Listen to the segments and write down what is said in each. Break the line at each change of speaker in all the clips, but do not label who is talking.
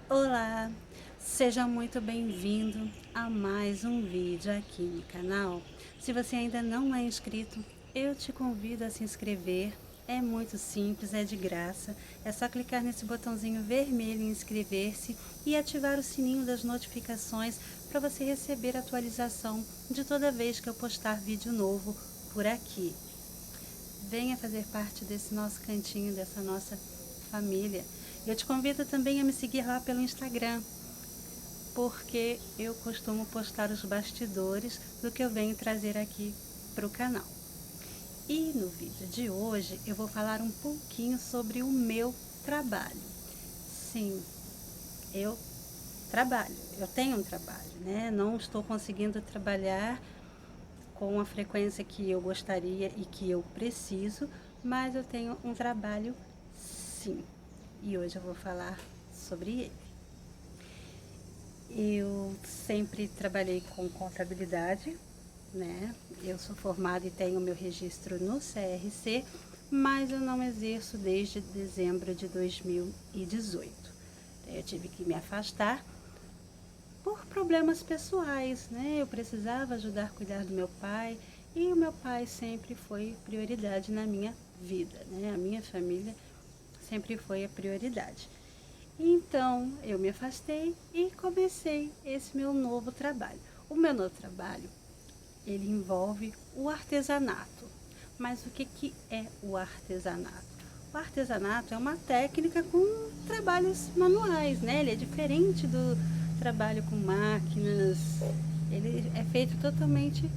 Olá, seja muito bem-vindo a mais um vídeo aqui no canal. Se você ainda não é inscrito, eu te convido a se inscrever. É muito simples, é de graça. É só clicar nesse botãozinho vermelho em inscrever-se e ativar o sininho das notificações para você receber atualização de toda vez que eu postar vídeo novo por aqui. Venha fazer parte desse nosso cantinho, dessa nossa família. Eu te convido também a me seguir lá pelo Instagram, porque eu costumo postar os bastidores do que eu venho trazer aqui para o canal. E no vídeo de hoje eu vou falar um pouquinho sobre o meu trabalho. Sim, eu trabalho, eu tenho um trabalho, né? Não estou conseguindo trabalhar com a frequência que eu gostaria e que eu preciso, mas eu tenho um trabalho sim. E hoje eu vou falar sobre ele. Eu sempre trabalhei com contabilidade, né? Eu sou formada e tenho meu registro no CRC, mas eu não exerço desde dezembro de 2018. Eu tive que me afastar por problemas pessoais, né? Eu precisava ajudar a cuidar do meu pai e o meu pai sempre foi prioridade na minha vida, né? A minha família sempre foi a prioridade. Então eu me afastei e comecei esse meu novo trabalho. O meu novo trabalho, ele envolve o artesanato. Mas o que é o artesanato? O artesanato é uma técnica com trabalhos manuais, né? Ele é diferente do trabalho com máquinas. Ele é feito totalmente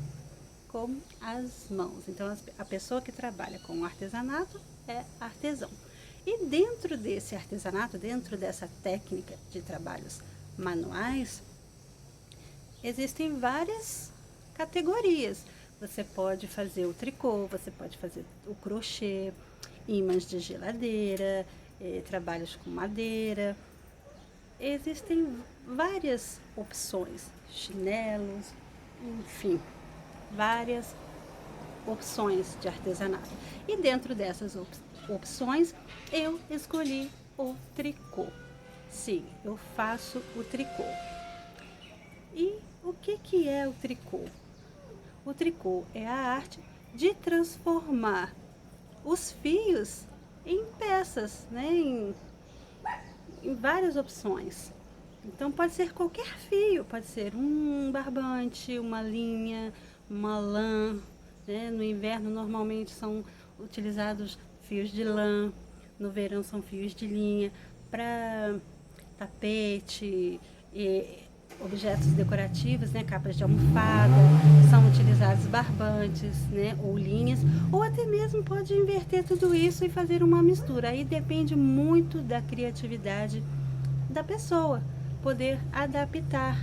com as mãos. Então a pessoa que trabalha com artesanato é artesão. E dentro desse artesanato, dentro dessa técnica de trabalhos manuais, existem várias categorias. Você pode fazer o tricô, você pode fazer o crochê, ímãs de geladeira, trabalhos com madeira. Existem várias opções, chinelos, enfim, várias opções de artesanato. E dentro dessas opções, eu escolhi o tricô. Sim, eu faço o tricô. E o que é o tricô? O tricô é a arte de transformar os fios em peças, né? Em várias opções. Então pode ser qualquer fio, pode ser um barbante, uma linha, uma lã, né? No inverno normalmente são utilizados fios de lã, no verão são fios de linha, para tapete, e objetos decorativos, né, capas de almofada, são utilizados barbantes, né, ou linhas, ou até mesmo pode inverter tudo isso e fazer uma mistura. Aí depende muito da criatividade da pessoa, poder adaptar,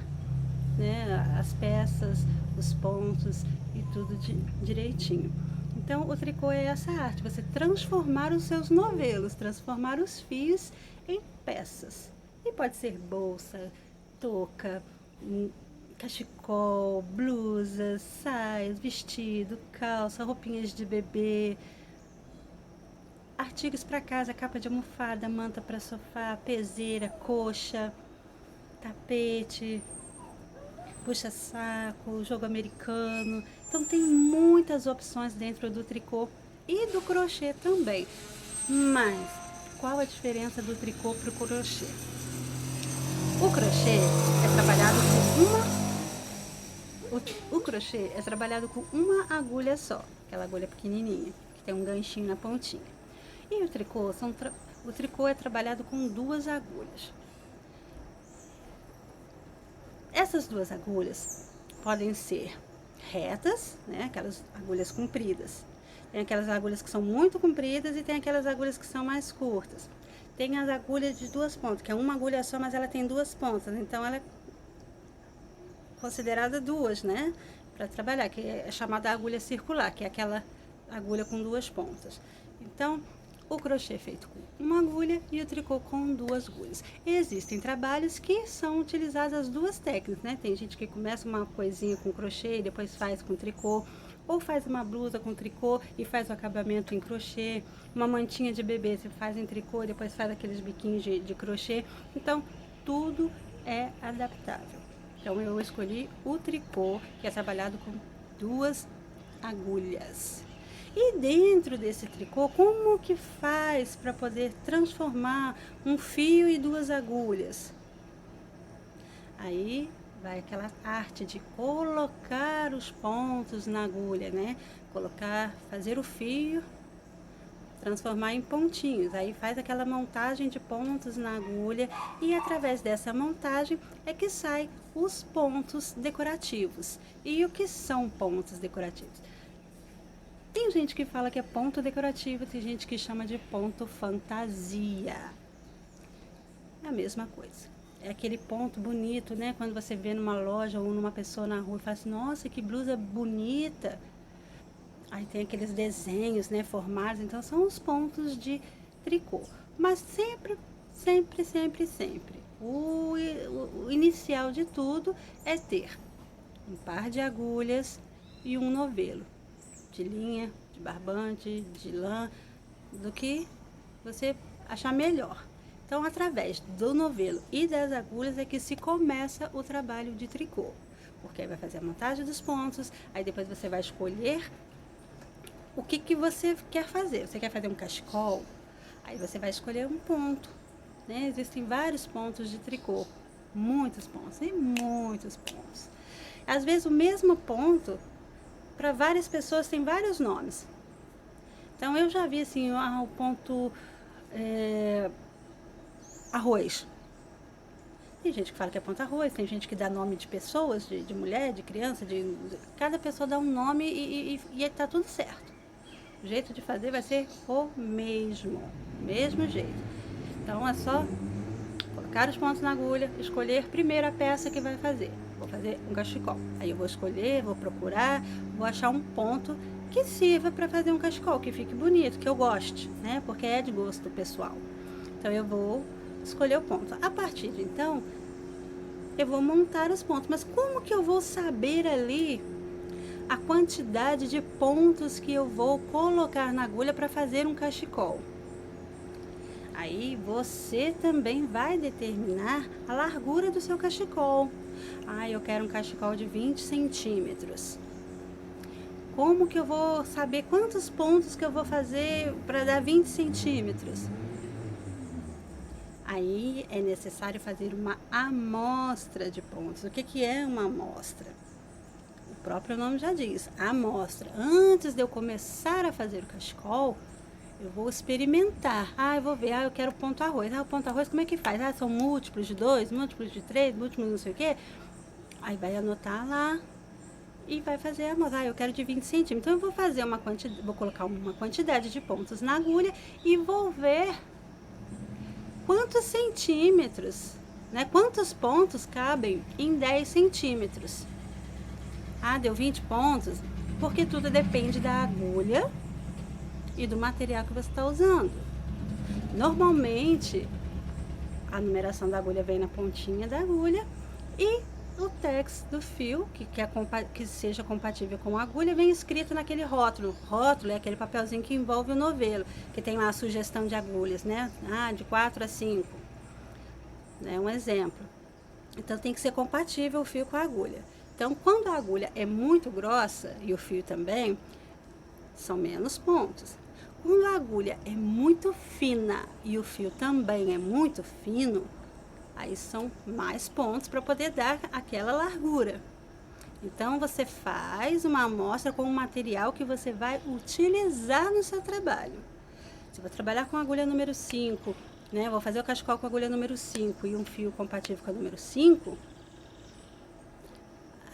né, as peças, os pontos e tudo direitinho. Então o tricô é essa arte, você transformar os seus novelos, transformar os fios em peças. E pode ser bolsa, touca, cachecol, blusas, saias, vestido, calça, roupinhas de bebê, artigos para casa, capa de almofada, manta para sofá, peseira, coxa, tapete, puxa-saco, jogo americano. Então tem muitas opções dentro do tricô e do crochê também. Mas qual a diferença do tricô para o crochê? O crochê é trabalhado com o crochê é trabalhado com uma agulha só, aquela agulha pequenininha, que tem um ganchinho na pontinha. E o tricô, o tricô é trabalhado com duas agulhas. Essas duas agulhas podem ser retas, né, aquelas agulhas compridas. Tem aquelas agulhas que são muito compridas e tem aquelas agulhas que são mais curtas. Tem as agulhas de duas pontas, que é uma agulha só, mas ela tem duas pontas, então ela é considerada duas, né, para trabalhar, que é chamada agulha circular, que é aquela agulha com duas pontas. Então, o crochê é feito com uma agulha e o tricô com duas agulhas. Existem trabalhos que são utilizadas as duas técnicas, né? Tem gente que começa uma coisinha com crochê e depois faz com tricô, ou faz uma blusa com tricô e faz o acabamento em crochê, uma mantinha de bebê você faz em tricô e depois faz aqueles biquinhos de crochê. Então, tudo é adaptável. Então eu escolhi o tricô, que é trabalhado com 2 agulhas. E dentro desse tricô, como que faz para poder transformar um fio e 2 agulhas? Aí vai aquela arte de colocar os pontos na agulha, né? Fazer o fio, transformar em pontinhos. Aí faz aquela montagem de pontos na agulha e através dessa montagem é que sai os pontos decorativos. E o que são pontos decorativos? Tem gente que fala que é ponto decorativo, tem gente que chama de ponto fantasia. É a mesma coisa. É aquele ponto bonito, né? Quando você vê numa loja ou numa pessoa na rua e fala assim, nossa, que blusa bonita. Aí tem aqueles desenhos, né, formados. Então são os pontos de tricô. Mas sempre, sempre, sempre, sempre. O inicial de tudo é ter um par de agulhas e um novelo. De linha, de barbante, de lã, do que você achar melhor. Então, através do novelo e das agulhas é que se começa o trabalho de tricô. Porque aí vai fazer a montagem dos pontos, aí depois você vai escolher o que você quer fazer. Você quer fazer um cachecol? Aí você vai escolher um ponto, né? Existem vários pontos de tricô, muitos pontos, tem muitos pontos. Às vezes o mesmo ponto, para várias pessoas, tem vários nomes. Então, eu já vi assim, o ponto arroz. Tem gente que fala que é ponto arroz, tem gente que dá nome de pessoas, de mulher, de criança, cada pessoa dá um nome e tá tudo certo. O jeito de fazer vai ser o mesmo jeito. Então, é só colocar os pontos na agulha, escolher primeiro a peça que vai fazer. Vou fazer um cachecol. Aí eu vou escolher, vou procurar, vou achar um ponto que sirva para fazer um cachecol, que fique bonito, que eu goste, né? Porque é de gosto pessoal. Então eu vou escolher o ponto. A partir de então, eu vou montar os pontos. Mas como que eu vou saber ali a quantidade de pontos que eu vou colocar na agulha para fazer um cachecol? Aí você também vai determinar a largura do seu cachecol. Ah, eu quero um cachecol de 20 centímetros. Como que eu vou saber quantos pontos que eu vou fazer para dar 20 centímetros? Aí é necessário fazer uma amostra de pontos. O que é uma amostra? O próprio nome já diz, amostra. Antes de eu começar a fazer o cachecol, eu vou experimentar. Eu vou ver, eu quero ponto arroz. O ponto arroz como é que faz? São múltiplos de 2, múltiplos de 3, múltiplos não sei o quê. Aí vai anotar lá e vai fazer a amostra. Eu quero de 20 centímetros. Então eu vou fazer vou colocar uma quantidade de pontos na agulha e vou ver quantos centímetros, né? Quantos pontos cabem em 10 centímetros. Deu 20 pontos, porque tudo depende da agulha e do material que você está usando. Normalmente, a numeração da agulha vem na pontinha da agulha e o tex do fio, que seja compatível com a agulha, vem escrito naquele rótulo. Rótulo é aquele papelzinho que envolve o novelo, que tem lá a sugestão de agulhas, né? De 4 a 5. É um exemplo. Então, tem que ser compatível o fio com a agulha. Então, quando a agulha é muito grossa, e o fio também, são menos pontos. Quando a agulha é muito fina e o fio também é muito fino, aí são mais pontos para poder dar aquela largura. Então, você faz uma amostra com o material que você vai utilizar no seu trabalho. Se eu vou trabalhar com a agulha número 5, né? Vou fazer o cachecol com a agulha número 5 e um fio compatível com a número 5,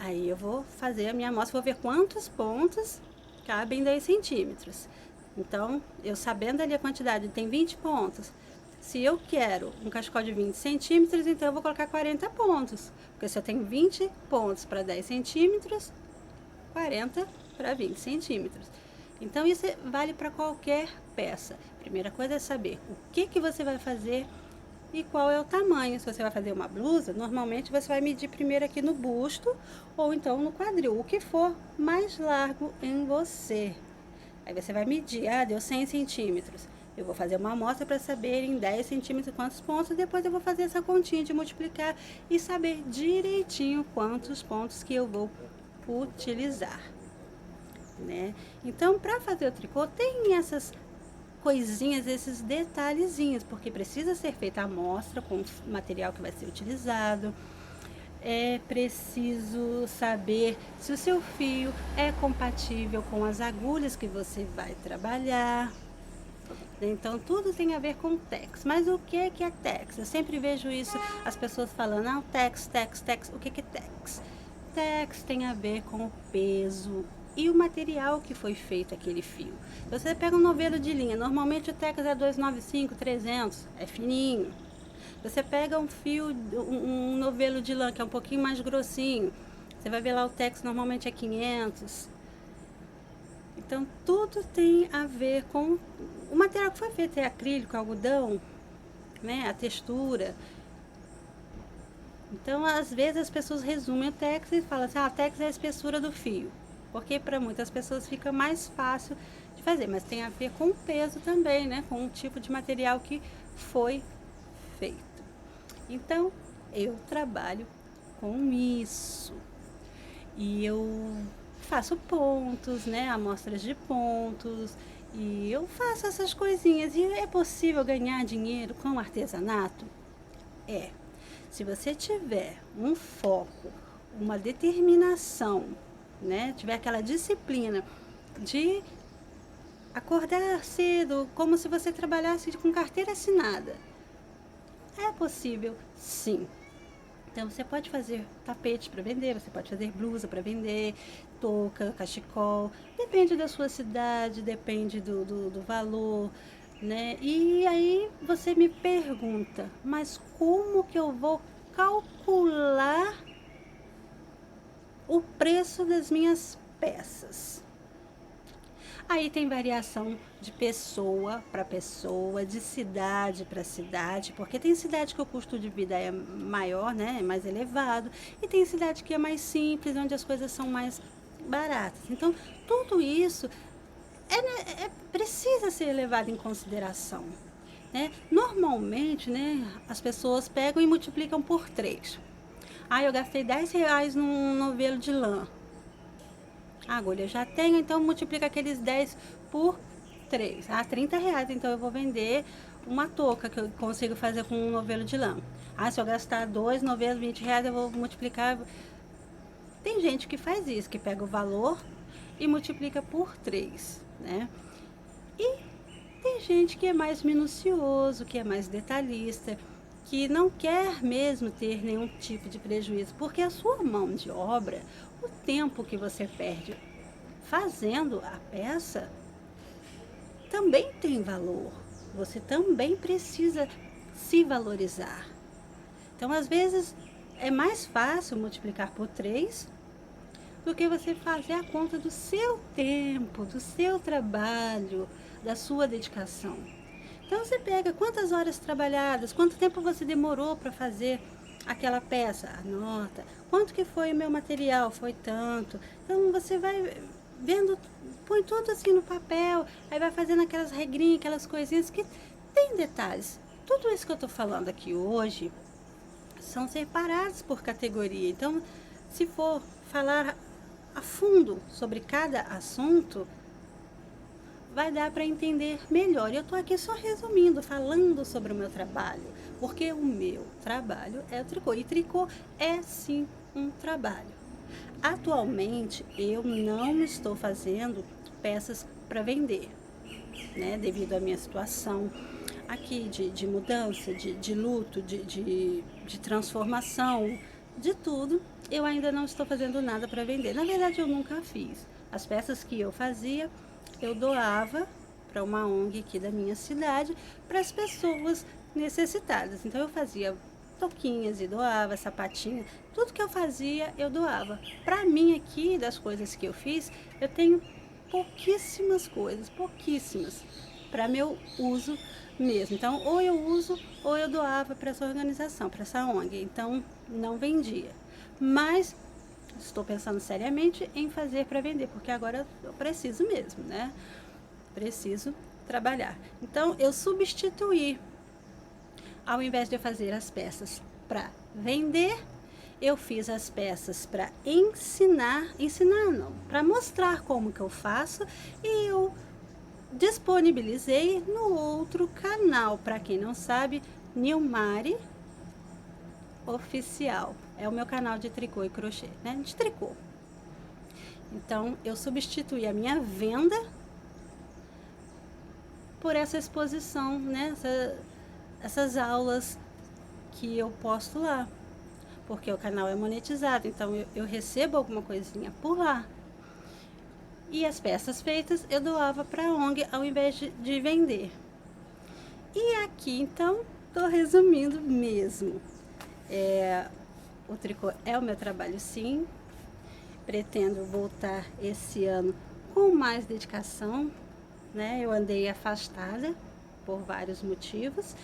aí eu vou fazer a minha amostra, vou ver quantos pontos cabem 10 centímetros. Então, eu sabendo ali a quantidade, tem 20 pontos. Se eu quero um cachecol de 20 centímetros, então eu vou colocar 40 pontos. Porque se eu tenho 20 pontos para 10 centímetros, 40 para 20 centímetros. Então, isso vale para qualquer peça. Primeira coisa é saber o que você vai fazer e qual é o tamanho. Se você vai fazer uma blusa, normalmente você vai medir primeiro aqui no busto ou então no quadril, o que for mais largo em você. Aí você vai medir, deu 100 centímetros. Eu vou fazer uma amostra para saber em 10 centímetros quantos pontos, depois eu vou fazer essa continha de multiplicar e saber direitinho quantos pontos que eu vou utilizar, né? Então, para fazer o tricô, tem essas coisinhas, esses detalhezinhos, porque precisa ser feita a amostra com o material que vai ser utilizado. É preciso saber se o seu fio é compatível com as agulhas que você vai trabalhar. Então, tudo tem a ver com tex. Mas o que é tex? Eu sempre vejo isso, as pessoas falando, ah, tex, tex, tex. O que é tex? Tex tem a ver com o peso e o material que foi feito aquele fio. Você pega um novelo de linha, normalmente o tex é 295, 300, é fininho. Você pega um fio, um novelo de lã que é um pouquinho mais grossinho, você vai ver lá o tex normalmente é 500. Então, tudo tem a ver com o material que foi feito, é acrílico, algodão, né? A textura. Então, às vezes as pessoas resumem o tex e falam assim, ah, tex é a espessura do fio. Porque para muitas pessoas fica mais fácil de fazer, mas tem a ver com o peso também, né? Com o tipo de material que foi feito. Então, eu trabalho com isso. E eu faço pontos, né? Amostras de pontos. E eu faço essas coisinhas. E é possível ganhar dinheiro com artesanato? É. Se você tiver um foco, uma determinação, né? Tiver aquela disciplina de acordar cedo, como se você trabalhasse com carteira assinada. É possível, sim. Então, você pode fazer tapete para vender, você pode fazer blusa para vender, touca, cachecol. Depende da sua cidade, depende do valor, né? E aí você me pergunta, mas como que eu vou calcular o preço das minhas peças? Aí tem variação de pessoa para pessoa, de cidade para cidade, porque tem cidade que o custo de vida é maior, né, é mais elevado, e tem cidade que é mais simples, onde as coisas são mais baratas. Então, tudo isso precisa ser levado em consideração, né? Normalmente, né, as pessoas pegam e multiplicam por 3. Ah, eu gastei R$ 10 num novelo de lã. A agulha eu já tenho, então multiplica aqueles 10 por 3. Ah, R$ 30, então eu vou vender uma touca que eu consigo fazer com um novelo de lã. Ah, se eu gastar 2 novelos, R$ 20, eu vou multiplicar. Tem gente que faz isso, que pega o valor e multiplica por 3, né? E tem gente que é mais minucioso, que é mais detalhista, que não quer mesmo ter nenhum tipo de prejuízo, porque a sua mão de obra, o tempo que você perde fazendo a peça, também tem valor. Você também precisa se valorizar. Então, às vezes, é mais fácil multiplicar por 3 do que você fazer a conta do seu tempo, do seu trabalho, da sua dedicação. Então, você pega quantas horas trabalhadas, quanto tempo você demorou para fazer aquela peça, anota. Quanto que foi o meu material? Foi tanto. Então, você vai vendo, põe tudo assim no papel, aí vai fazendo aquelas regrinhas, aquelas coisinhas que tem detalhes. Tudo isso que eu estou falando aqui hoje são separados por categoria. Então, se for falar a fundo sobre cada assunto, vai dar para entender melhor. Eu estou aqui só resumindo, falando sobre o meu trabalho, porque o meu trabalho é o tricô. E tricô é sim um trabalho. Atualmente, eu não estou fazendo peças para vender, né? Devido à minha situação aqui de mudança, de luto, de transformação, de tudo, eu ainda não estou fazendo nada para vender. Na verdade, eu nunca fiz. As peças que eu fazia, eu doava para uma ONG aqui da minha cidade, para as pessoas necessitadas. Então, eu fazia toquinhas e doava, sapatinho, tudo que eu fazia, eu doava. Para mim aqui, das coisas que eu fiz, eu tenho pouquíssimas coisas, pouquíssimas, para meu uso mesmo. Então, ou eu uso, ou eu doava para essa organização, para essa ONG. Então, não vendia. Mas estou pensando seriamente em fazer para vender, porque agora eu preciso mesmo, né? Preciso trabalhar. Então, eu substituí, ao invés de eu fazer as peças para vender, eu fiz as peças para ensinar não, para mostrar como que eu faço, e eu disponibilizei no outro canal. Para quem não sabe, Nilmari Oficial é o meu canal de tricô e crochê, né? De tricô. Então, eu substituí a minha venda por essa exposição, né? Essas aulas que eu posto lá, porque o canal é monetizado, então eu recebo alguma coisinha por lá. E as peças feitas eu doava para a ONG ao invés de vender. E aqui, então, tô resumindo mesmo. O tricô é o meu trabalho, sim. Pretendo voltar esse ano com mais dedicação, né? Eu andei afastada por vários motivos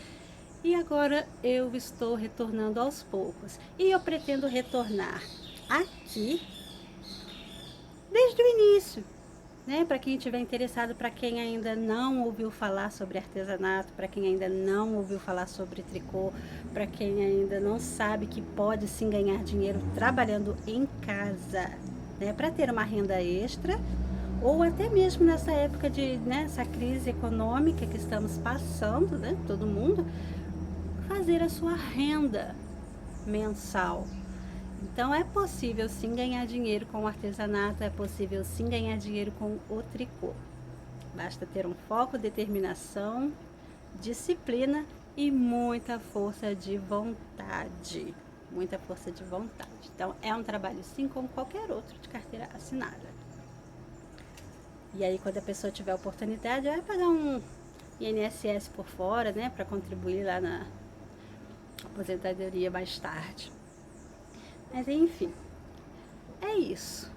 e agora eu estou retornando aos poucos. E eu pretendo retornar aqui desde o início, né? Para quem estiver interessado, para quem ainda não ouviu falar sobre artesanato, para quem ainda não ouviu falar sobre tricô, para quem ainda não sabe que pode sim ganhar dinheiro trabalhando em casa, né? Para ter uma renda extra, ou até mesmo nessa época de, né, essa crise econômica que estamos passando, né? Todo mundo, fazer a sua renda mensal. Então é possível sim ganhar dinheiro com o artesanato, é possível sim ganhar dinheiro com o tricô. Basta ter um foco, determinação, disciplina e muita força de vontade. Muita força de vontade. Então é um trabalho sim como qualquer outro de carteira assinada. E aí quando a pessoa tiver oportunidade, vai pagar um INSS por fora, né, para contribuir lá na aposentadoria mais tarde. Mas enfim, é isso.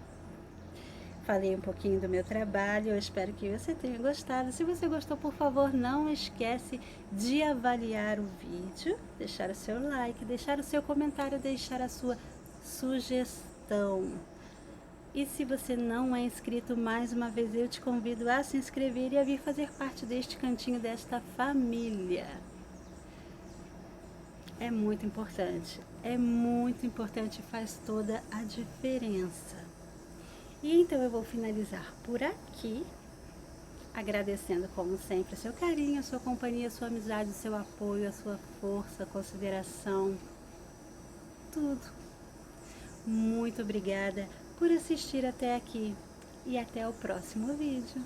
Falei um pouquinho do meu trabalho, eu espero que você tenha gostado. Se você gostou, por favor, não esquece de avaliar o vídeo, deixar o seu like, deixar o seu comentário, deixar a sua sugestão. E se você não é inscrito, mais uma vez eu te convido a se inscrever e a vir fazer parte deste cantinho, desta família. É muito importante, faz toda a diferença. E então eu vou finalizar por aqui, agradecendo como sempre o seu carinho, a sua companhia, a sua amizade, o seu apoio, a sua força, consideração, tudo. Muito obrigada por assistir até aqui e até o próximo vídeo.